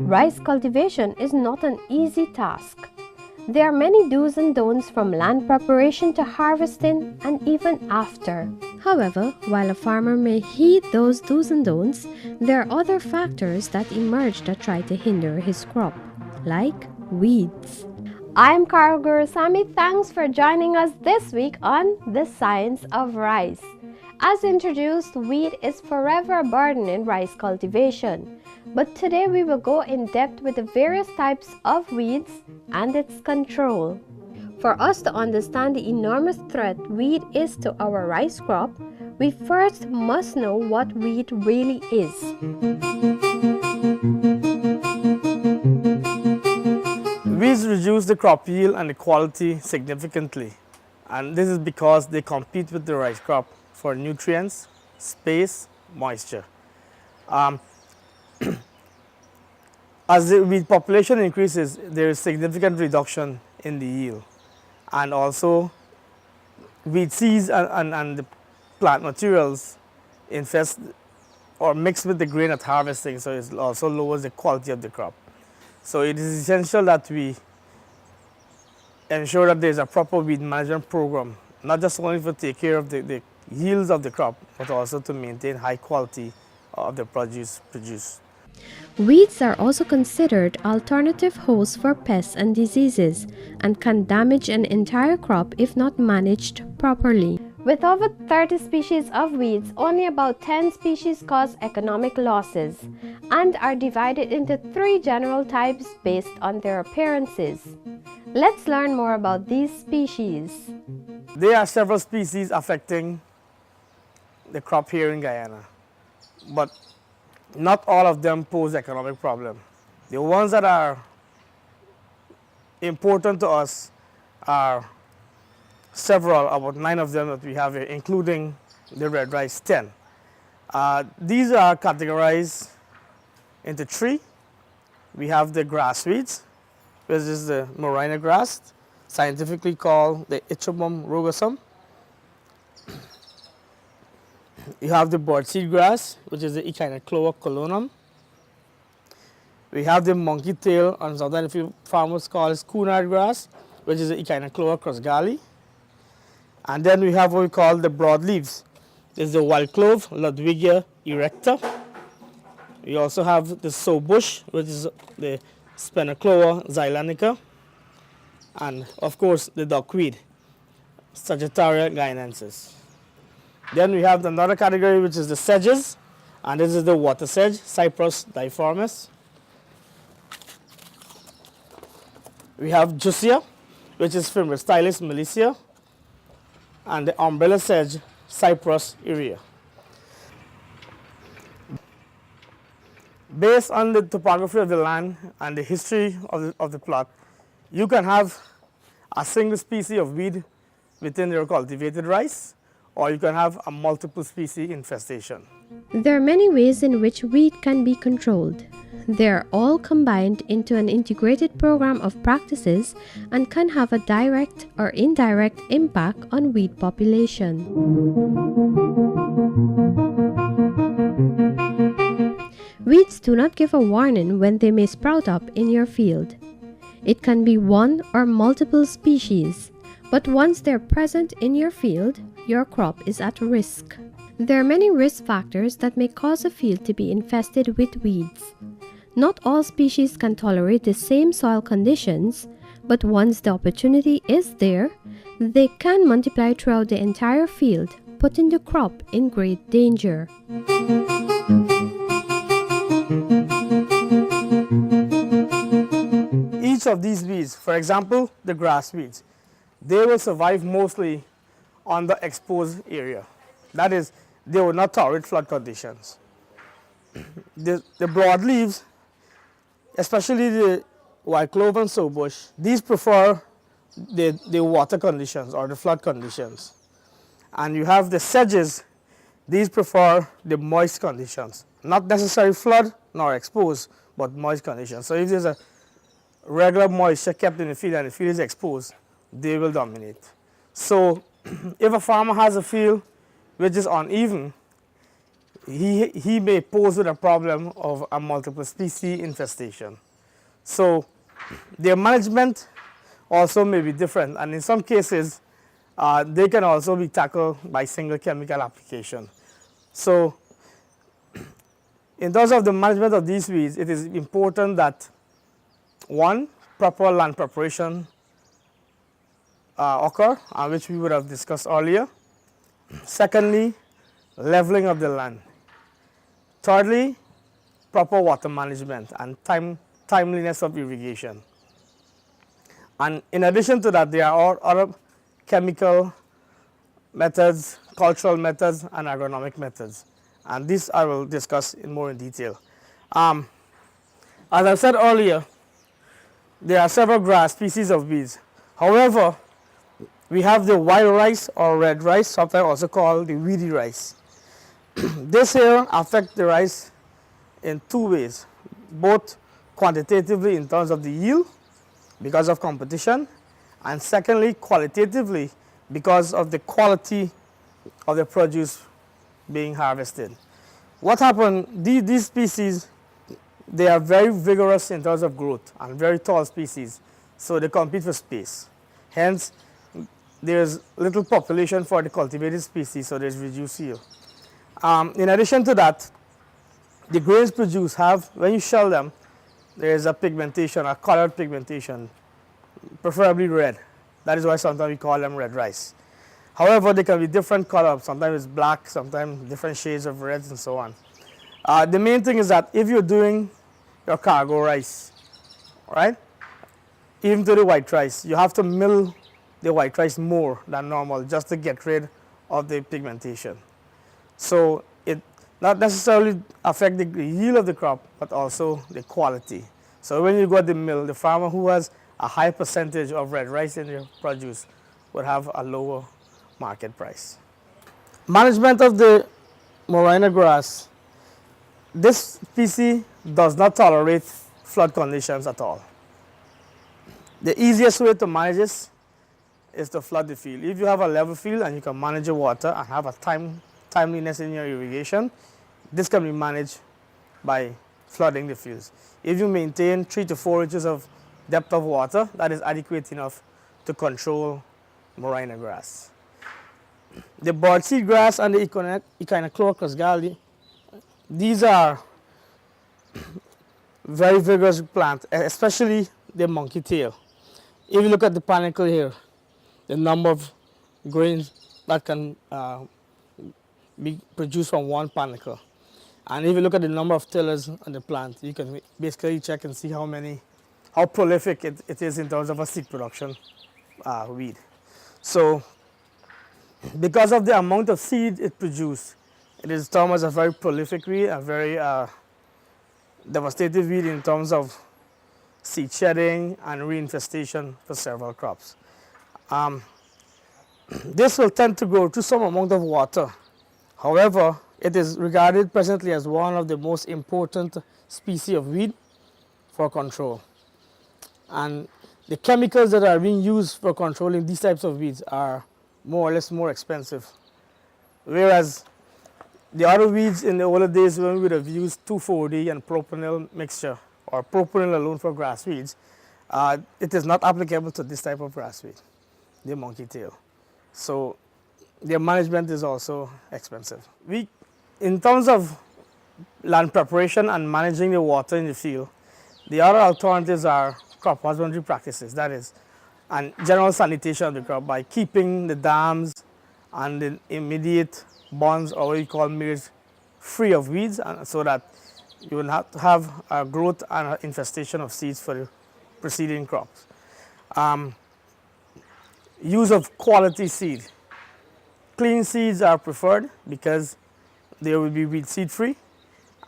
Rice cultivation is not an easy task. There are many do's and don'ts from land preparation to harvesting and even after. However, while a farmer may heed those do's and don'ts, there are other factors that emerge that try to hinder his crop, like weeds. I'm Carol Gurusamy. Thanks for joining us this week on The Science of Rice. As introduced, weed is forever a burden in rice cultivation. But today we will go in depth with the various types of weeds and its control. For us to understand the enormous threat weed is to our rice crop, we first must know what weed really is. Weeds reduce the crop yield and the quality significantly, and this is because they compete with the rice crop for nutrients, space, moisture. As the weed population increases, there is significant reduction in the yield, and also weed seeds and the plant materials infest or mix with the grain at harvesting, so it also lowers the quality of the crop. So it is essential that we ensure that there is a proper weed management program, not just only to take care of the yields of the crop, but also to maintain high quality of the produce produced. Weeds are also considered alternative hosts for pests and diseases and can damage an entire crop if not managed properly. With over 30 species of weeds, only about 10 species cause economic losses and are divided into 3 general types based on their appearances. Let's learn more about these species. There are several species affecting the crop here in Guyana, but not all of them pose economic problem. The ones that are important to us are several, about 9 of them that we have here, including the red rice 10. These are categorized into 3. We have the grass weeds, which is the Morina grass, scientifically called the Ichobum rugosum. You have the birdseed grass, which is the Echinocloa colonum. We have the monkey tail, and sometimes farmers call it Cunard grass, which is the Echinocloa crosgali. And then we have what we call the broadleaves. This is the wild clove, Ludwigia erecta. We also have the sow bush, which is the Spenocloa xylanica. And of course, the duckweed, Sagittaria guyanensis. Then we have another category, which is the sedges, and this is the water sedge, Cyprus difformis. We have Jussia, which is Fimbristylis milicia, and the umbrella sedge, Cyprus aurea. Based on the topography of the land and the history of the plot, you can have a single species of weed within your cultivated rice, or you can have a multiple species infestation. There are many ways in which weed can be controlled. They are all combined into an integrated program of practices and can have a direct or indirect impact on weed population. Weeds do not give a warning when they may sprout up in your field. It can be one or multiple species, but once they're present in your field, your crop is at risk. There are many risk factors that may cause a field to be infested with weeds. Not all species can tolerate the same soil conditions, but once the opportunity is there, they can multiply throughout the entire field, putting the crop in great danger. Each of these weeds, for example, the grass weeds, they will survive mostly on the exposed area. That is, they will not tolerate flood conditions. The broadleaves, especially white clove and soapbush, these prefer the water conditions or the flood conditions. And you have the sedges, these prefer the moist conditions. Not necessarily flood nor exposed, but moist conditions. So if there's a regular moisture kept in the field and the field is exposed, they will dominate. So if a farmer has a field which is uneven, he may pose with a problem of a multiple species infestation. So their management also may be different, and in some cases they can also be tackled by single chemical application. So in terms of the management of these weeds, it is important that, one, proper land preparation occur, which we would have discussed earlier. Secondly, leveling of the land. Thirdly, proper water management and timeliness of irrigation. And in addition to that, there are other chemical methods, cultural methods, and agronomic methods. And this I will discuss in more in detail. As I said earlier, there are several grass species of weeds. However, we have the white rice or red rice, sometimes also called the weedy rice. This here affects the rice in two ways, both quantitatively in terms of the yield because of competition, and secondly qualitatively because of the quality of the produce being harvested. What happened, these species, they are very vigorous in terms of growth and very tall species, so they compete for space. Hence, there's little population for the cultivated species, so there's reduced yield. In addition to that, the grains produced have, when you shell them, there is a pigmentation, a colored pigmentation, preferably red. That is why sometimes we call them red rice. However, they can be different colors. Sometimes it's black, sometimes different shades of reds and so on. The main thing is that if you're doing your cargo rice, right, even to the white rice, you have to mill the white rice more than normal just to get rid of the pigmentation. So it not necessarily affect the yield of the crop, but also the quality. So when you go to the mill, the farmer who has a high percentage of red rice in their produce would have a lower market price. Management of the Morina grass. This species does not tolerate flood conditions at all. The easiest way to manage this is to flood the field. If you have a level field and you can manage your water and have a timeliness in your irrigation, this can be managed by flooding the fields. If you maintain 3 to 4 inches of depth of water, that is adequate enough to control Morina grass. The birdseed grass and the Echinochlora crasgalli, these are very vigorous plants, especially the monkey tail. If you look at the panicle here, the number of grains that can be produced from one panicle. And if you look at the number of tillers on the plant, you can basically check and see how prolific it is in terms of a seed production weed. So because of the amount of seed it produces, it is termed as a very prolific weed, a very devastative weed in terms of seed shedding and reinfestation for several crops. This will tend to grow to some amount of water. However, it is regarded presently as one of the most important species of weed for control. And the chemicals that are being used for controlling these types of weeds are more or less more expensive. Whereas the other weeds in the older days when we would have used 2,4-D and propanil mixture or propanil alone for grass weeds, it is not applicable to this type of grass weed, the monkey tail. So their management is also expensive. In terms of land preparation and managing the water in the field, the other alternatives are crop husbandry practices, that is, and general sanitation of the crop by keeping the dams and the immediate bonds, or what we call mirrors, free of weeds, and so that you will not have a growth and an infestation of seeds for the preceding crops. Use of quality seed. Clean seeds are preferred because they will be weed seed free,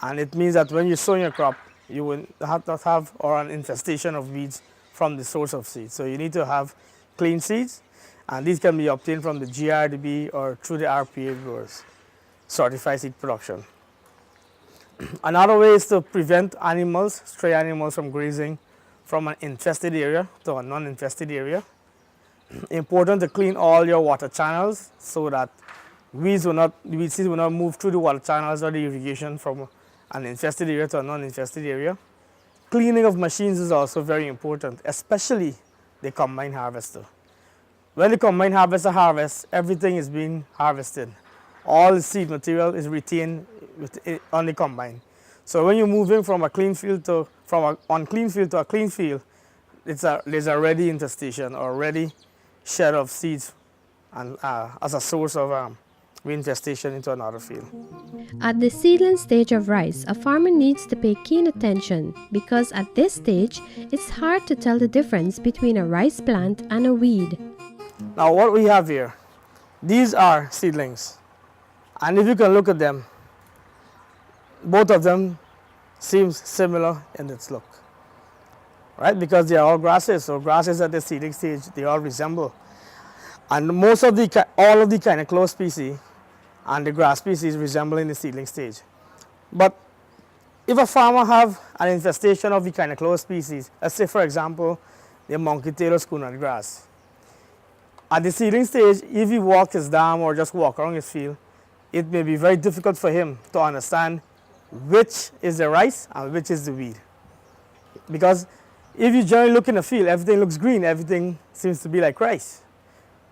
and it means that when you sow your crop, you will have not have or an infestation of weeds from the source of seeds. So you need to have clean seeds, and these can be obtained from the GRDB or through the RPA growers, certified seed production. Another way is to prevent animals, stray animals from grazing from an infested area to a non-infested area. Important to clean all your water channels so that weed seeds will not move through the water channels or the irrigation from an infested area to a non-infested area. Cleaning of machines is also very important, especially the combine harvester. When the combine harvester harvests, everything is being harvested. All the seed material is retained on the combine. So when you're moving from a clean field to an unclean field to a clean field, there's a ready infestation or ready shed of seeds and as a source of reinfestation into another field. At the seedling stage of rice, a farmer needs to pay keen attention because at this stage, it's hard to tell the difference between a rice plant and a weed. Now what we have here, these are seedlings. And if you can look at them, both of them seems similar in its look, right? Because they are all grasses. So grasses at the seedling stage, they all resemble. And all of the Echinoclea species and the grass species resemble in the seedling stage. But if a farmer have an infestation of Echinoclea species, let's say for example, the monkey tail or schoonard grass, at the seedling stage, if he walks his dam or just walk around his field, it may be very difficult for him to understand which is the rice and which is the weed. Because if you generally look in the field, everything looks green, everything seems to be like rice.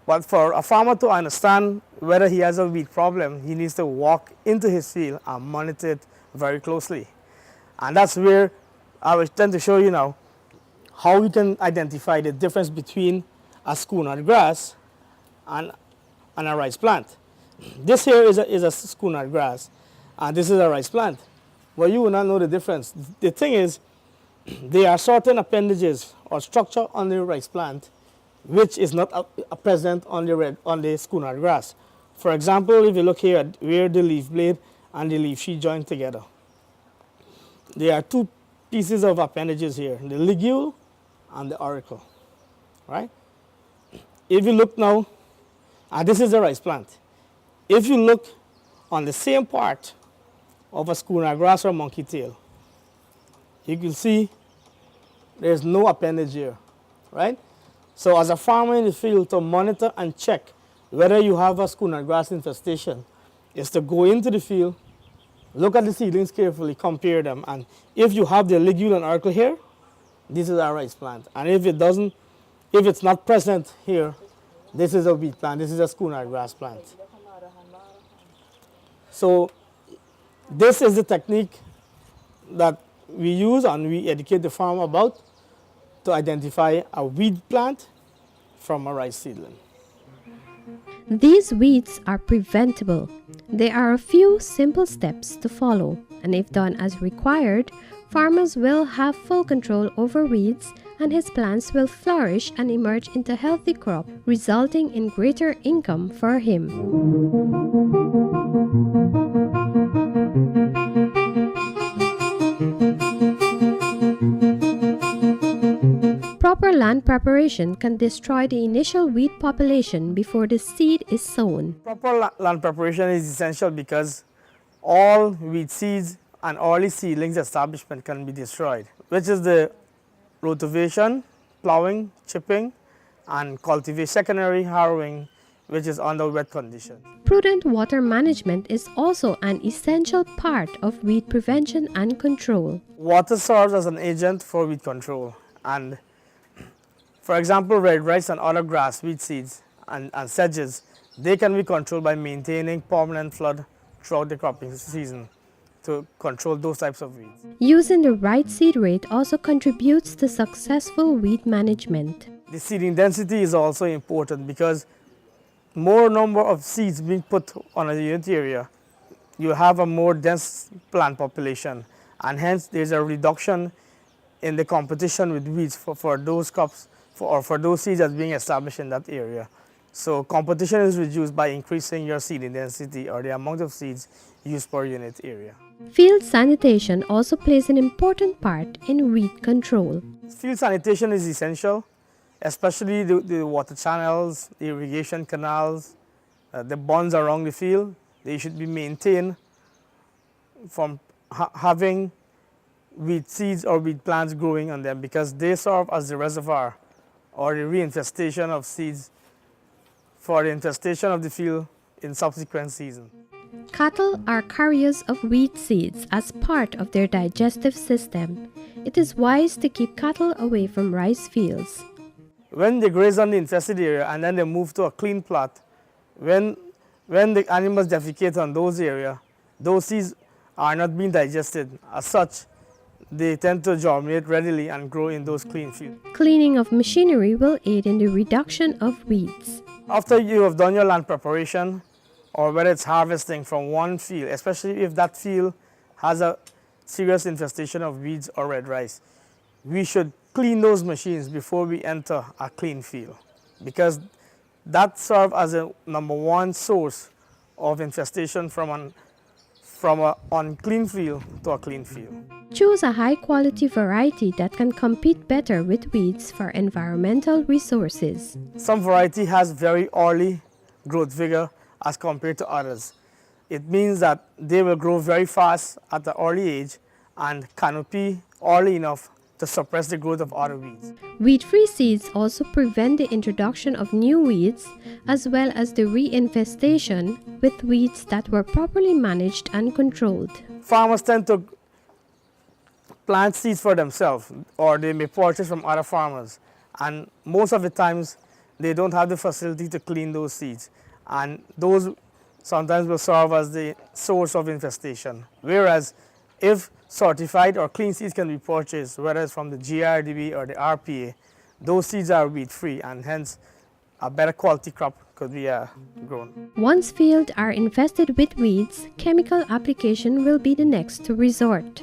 But for a farmer to understand whether he has a weed problem, he needs to walk into his field and monitor it very closely. And that's where I will tend to show you now how we can identify the difference between a schoonard grass and a rice plant. This here is a schoonard grass, and this is a rice plant. Well, you will not know the difference. The thing is, there are certain appendages or structure on the rice plant which is not present on the schoonard grass. For example, if you look here at where the leaf blade and the leaf sheath join together, there are two pieces of appendages here, the ligule and the auricle, right? If you look now, and this is a rice plant. If you look on the same part of a schoonard grass or monkey tail, you can see there's no appendage here, right? So as a farmer in the field, to monitor and check whether you have a schoonard grass infestation is to go into the field, look at the seedlings carefully, compare them, and if you have the ligule and auricle here, this is a rice plant. And if it's not present here, this is a wheat plant, this is a schoonard grass plant. So this is the technique that we use and we educate the farmer about to identify a weed plant from a rice seedling. These weeds are preventable. There are a few simple steps to follow, and if done as required, farmers will have full control over weeds and his plants will flourish and emerge into healthy crop, resulting in greater income for him. Proper land preparation can destroy the initial weed population before the seed is sown. Proper land preparation is essential because all weed seeds and early seedlings establishment can be destroyed, which is the rotivation, plowing, chipping, and cultivation, secondary harrowing, which is under wet conditions. Prudent water management is also an essential part of weed prevention and control. Water serves as an agent for weed control, and for example, red rice and other grass, weed seeds, and sedges, they can be controlled by maintaining permanent flood throughout the cropping season to control those types of weeds. Using the right seed rate also contributes to successful weed management. The seeding density is also important because more number of seeds being put on a unit area, you have a more dense plant population, and hence there's a reduction in the competition with weeds for those crops or for those seeds that's being established in that area. So competition is reduced by increasing your seeding density or the amount of seeds used per unit area. Field sanitation also plays an important part in weed control. Field sanitation is essential, especially the water channels, the irrigation canals, the bonds around the field. They should be maintained from having weed seeds or weed plants growing on them, because they serve as the reservoir or the reinfestation of seeds for the infestation of the field in subsequent seasons. Cattle are carriers of weed seeds as part of their digestive system. It is wise to keep cattle away from rice fields. When they graze on the infested area and then they move to a clean plot, when the animals defecate on those areas, those seeds are not being digested. As such, they tend to germinate readily and grow in those clean fields. Cleaning of machinery will aid in the reduction of weeds. After you have done your land preparation, or whether it's harvesting from one field, especially if that field has a serious infestation of weeds or red rice, we should clean those machines before we enter a clean field, because that serves as a number one source of infestation from an unclean field to a clean field. Choose a high-quality variety that can compete better with weeds for environmental resources. Some variety has very early growth vigor as compared to others. It means that they will grow very fast at the early age and canopy early enough to suppress the growth of other weeds. Weed-free seeds also prevent the introduction of new weeds, as well as the reinfestation with weeds that were properly managed and controlled. Farmers tend to plant seeds for themselves, or they may purchase from other farmers, and most of the times they don't have the facility to clean those seeds, and those sometimes will serve as the source of infestation. Whereas if certified or clean seeds can be purchased, whether it's from the GRDB or the RPA, those seeds are weed-free, and hence a better quality crop could be grown. Once fields are infested with weeds, chemical application will be the next resort.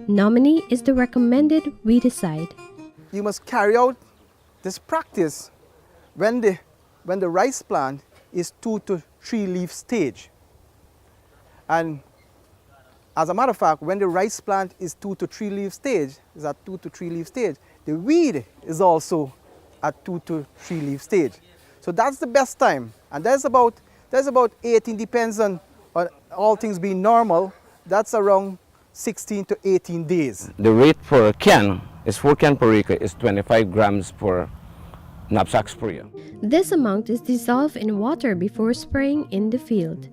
Nominy is the recommended weedicide. You must carry out this practice when the rice plant is 2 to 3 leaf stage. And as a matter of fact, when the rice plant is 2 to 3 leaf stage, the weed is also at 2 to 3 leaf stage. So that's the best time. And there's about 18, depends on all things being normal, that's around 16 to 18 days. The rate for a can is 4 cans per acre is 25 grams per knapsack sprayer. This amount is dissolved in water before spraying in the field.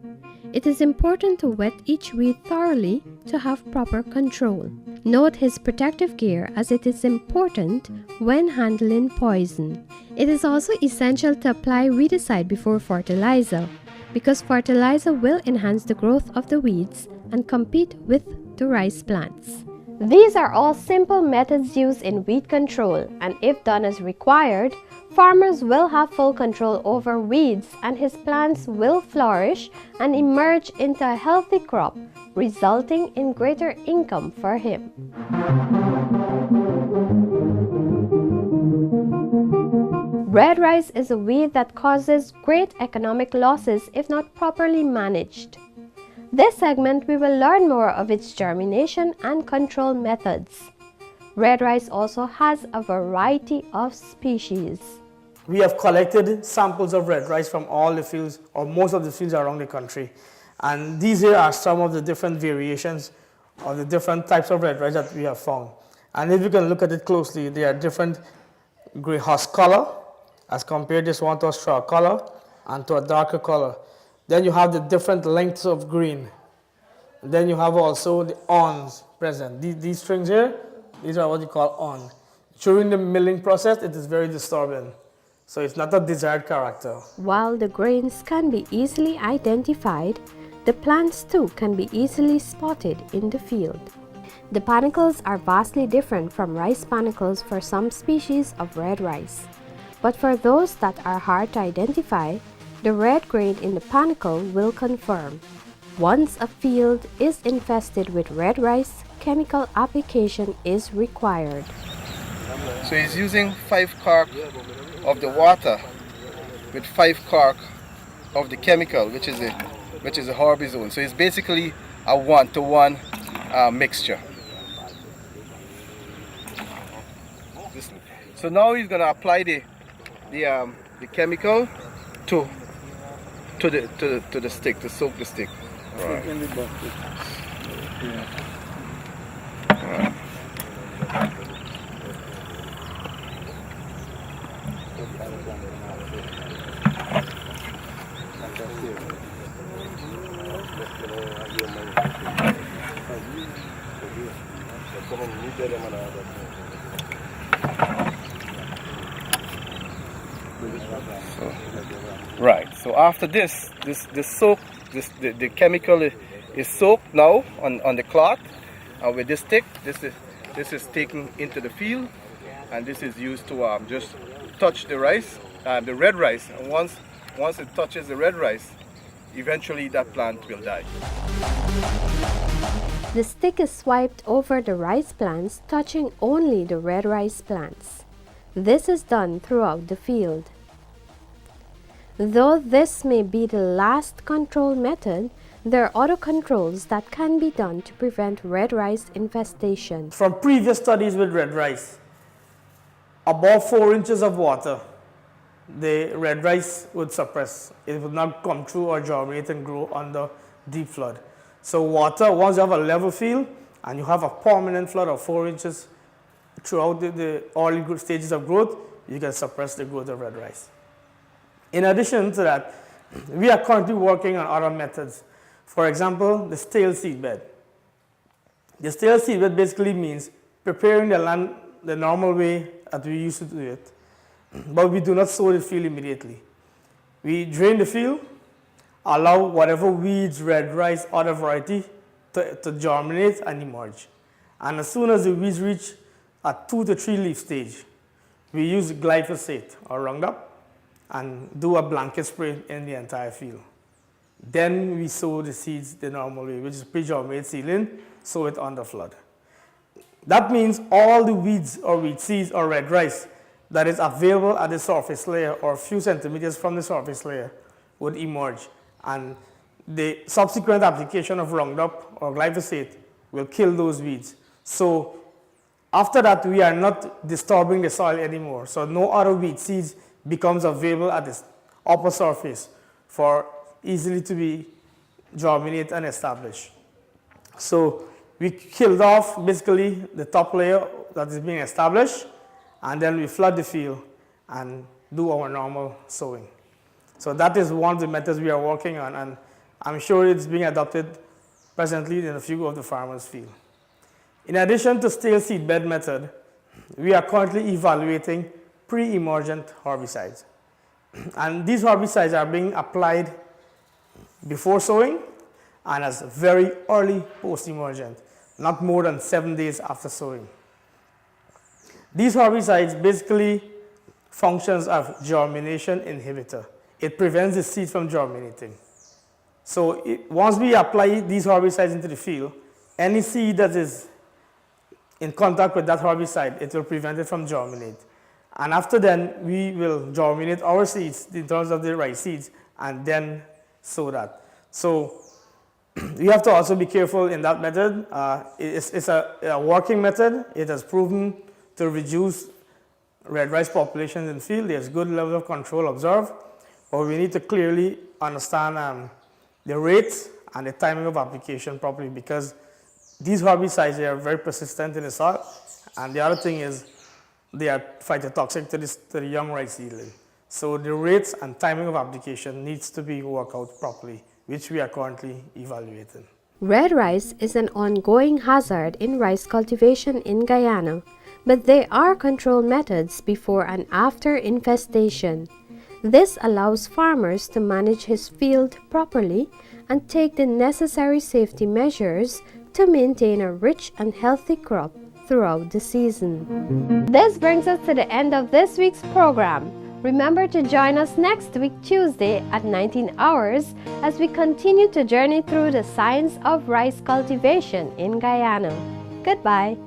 It is important to wet each weed thoroughly to have proper control. Note his protective gear, as it is important when handling poison. It is also essential to apply weedicide before fertilizer, because fertilizer will enhance the growth of the weeds and compete with the rice plants. These are all simple methods used in weed control, and if done as required, farmers will have full control over weeds and his plants will flourish and emerge into a healthy crop, resulting in greater income for him. Red rice is a weed that causes great economic losses if not properly managed. This segment we will learn more of its germination and control methods. Red rice also has a variety of species. We have collected samples of red rice from all the fields, or most of the fields around the country. And these here are some of the different variations of the different types of red rice that we have found. And if you can look at it closely, there are different gray husk color as compared this one to a straw color and to a darker color. Then you have the different lengths of green. Then you have also the awns present. These strings here, these are what you call awn. During the milling process, it is very disturbing. So it's not a desired character. While the grains can be easily identified, the plants too can be easily spotted in the field. The panicles are vastly different from rice panicles for some species of red rice. But for those that are hard to identify, the red grain in the panicle will confirm. Once a field is infested with red rice, chemical application is required. So he's using 5 cork of the water with 5 cork of the chemical, which is a Herbizone. So it's basically a 1-to-1 mixture. So now he's going to apply the chemical to the stick, to soak the stick. Right. Right. Right. So after the chemical is soaked now on the cloth, and with this stick, this is taken into the field, and this is used to just touch the rice, the red rice, and once it touches the red rice, eventually that plant will die. The stick is swiped over the rice plants, touching only the red rice plants. This is done throughout the field. Though this may be the last control method, there are other controls that can be done to prevent red rice infestation. From previous studies with red rice, above 4 inches of water, the red rice would suppress. It would not come through or germinate and grow under deep flood. So water, once you have a level field and you have a permanent flood of 4 inches throughout the early stages of growth, you can suppress the growth of red rice. In addition to that, we are currently working on other methods. For example, the stale seed bed. The stale seed bed basically means preparing the land the normal way that we used to do it, but we do not sow the field immediately. We drain the field, allow whatever weeds, red rice, other variety to germinate and emerge. And as soon as the weeds reach a 2 to 3 leaf stage, we use glyphosate or Roundup and do a blanket spray in the entire field. Then we sow the seeds the normal way, which is pre-germinate seedling, sow it under flood. That means all the weeds or weed seeds or red rice that is available at the surface layer or a few centimeters from the surface layer would emerge, and the subsequent application of Roundup or glyphosate will kill those weeds. So after that, we are not disturbing the soil anymore. So no other weed seeds becomes available at the upper surface for easily to be germinate and established. So we killed off basically the top layer that is being established, and then we flood the field and do our normal sowing. So that is one of the methods we are working on, and I'm sure it's being adopted presently in a few of the farmers' field. In addition to stale seed bed method, we are currently evaluating pre-emergent herbicides. And these herbicides are being applied before sowing and as very early post-emergent, not more than 7 days after sowing. These herbicides basically functions as germination inhibitor. It prevents the seed from germinating. So once we apply these herbicides into the field, any seed that is in contact with that herbicide, it will prevent it from germinate. And after then, we will germinate our seeds in terms of the rice seeds and then sow that. So we have to also be careful in that method. It's a working method. It has proven to reduce red rice populations in the field. There's good level of control observed, but we need to clearly understand the rates and the timing of application properly, because these herbicides are very persistent in the soil, and the other thing is they are phytotoxic to the young rice seedling. So the rates and timing of application needs to be worked out properly, which we are currently evaluating. Red rice is an ongoing hazard in rice cultivation in Guyana, but there are control methods before and after infestation. This allows farmers to manage his field properly and take the necessary safety measures to maintain a rich and healthy crop throughout the season. This brings us to the end of this week's program. Remember to join us next week, Tuesday at 19 hours as we continue to journey through the science of rice cultivation in Guyana. Goodbye.